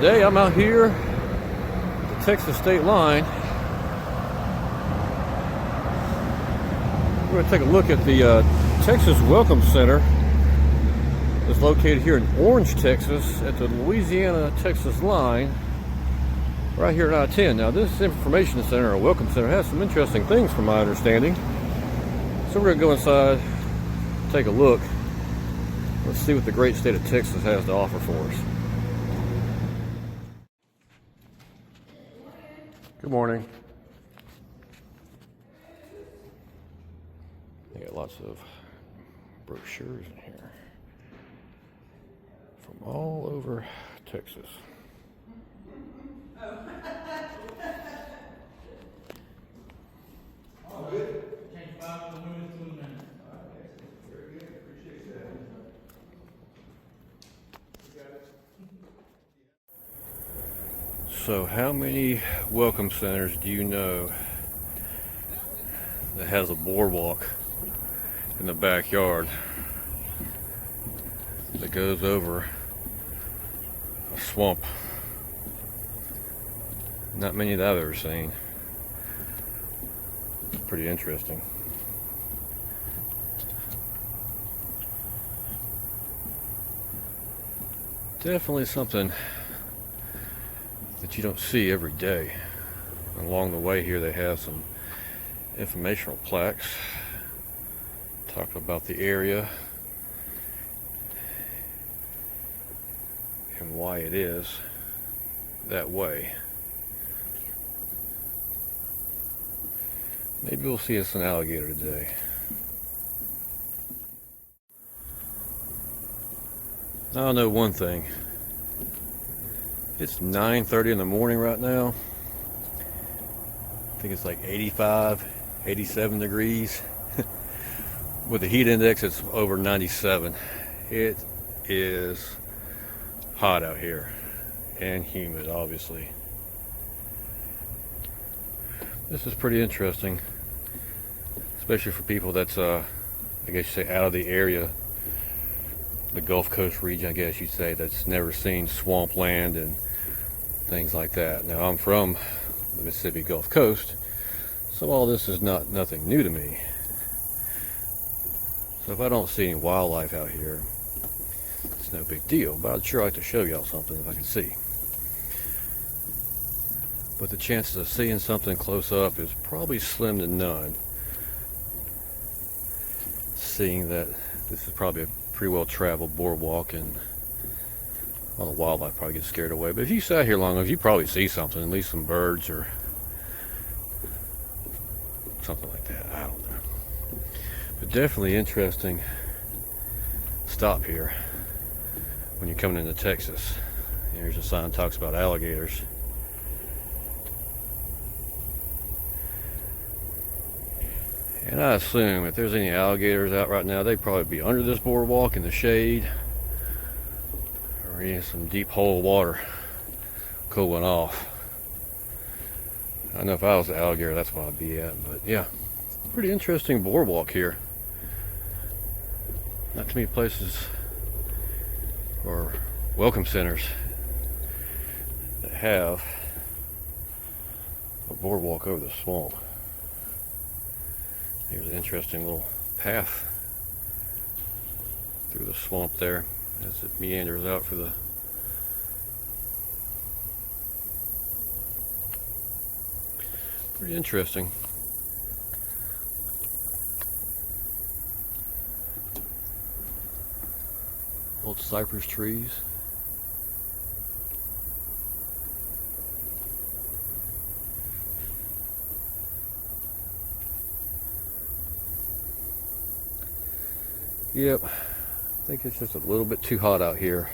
Today I'm out here at the Texas state line. We're going to take a look at the Texas Welcome Center. It's located here in Orange, Texas at the Louisiana-Texas line, right here at I-10. Now this information center or welcome center has some interesting things from my understanding. So we're going to go inside, take a look. Let's see what the great state of Texas has to offer for us. Good morning. They got lots of brochures in here from all over Texas. All good. Change 5 of the women to the men. Very good. Appreciate that. You got it. So how many welcome centers do you know that has a boardwalk in the backyard that goes over a swamp? Not many that I've ever seen. It's pretty interesting. Definitely something that you don't see every day. Along the way here they have some informational plaques talking about the area and why it is that way. Maybe we'll see us an alligator today. I know one thing. It's 9:30 in the morning right now. I think it's like 85, 87 degrees. With the heat index, it's over 97. It is hot out here and humid, obviously. This is pretty interesting, especially for people that's, I guess you say, out of the area, the Gulf Coast region, I guess you'd say, that's never seen swampland and things like that. Now, I'm from the Mississippi Gulf Coast, so all this is nothing new to me. So if I don't see any wildlife out here, it's no big deal, but I'd sure like to show y'all something if I can see. But the chances of seeing something close up is probably slim to none, seeing that this is probably a pretty well traveled boardwalk and all the wildlife probably gets scared away. But if you sat here long enough, you probably see something, at least some birds or something like that. I don't know. But definitely interesting stop here when you're coming into Texas. Here's a sign that talks about alligators. And I assume if there's any alligators out right now, they'd probably be under this boardwalk in the shade or in some deep hole water cooling off. I know if I was an alligator, that's what I'd be at. But yeah, pretty interesting boardwalk here. Not too many places or welcome centers that have a boardwalk over the swamp. Here's an interesting little path through the swamp there as it meanders out for the pretty interesting. Old cypress trees. Yep, I think it's just a little bit too hot out here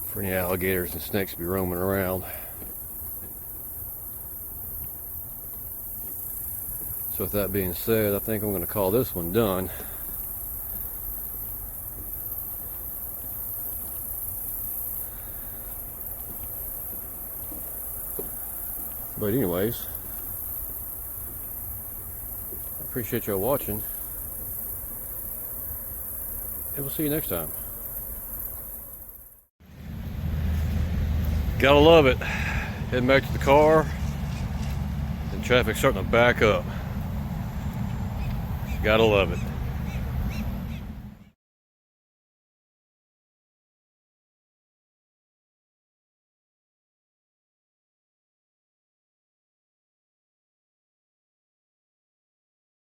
for any alligators and snakes to be roaming around. So with that being said, I think I'm going to call this one done. But anyways, I appreciate y'all watching. And we'll see you next time. Gotta love it. Heading back to the car, and traffic's starting to back up. Gotta love it.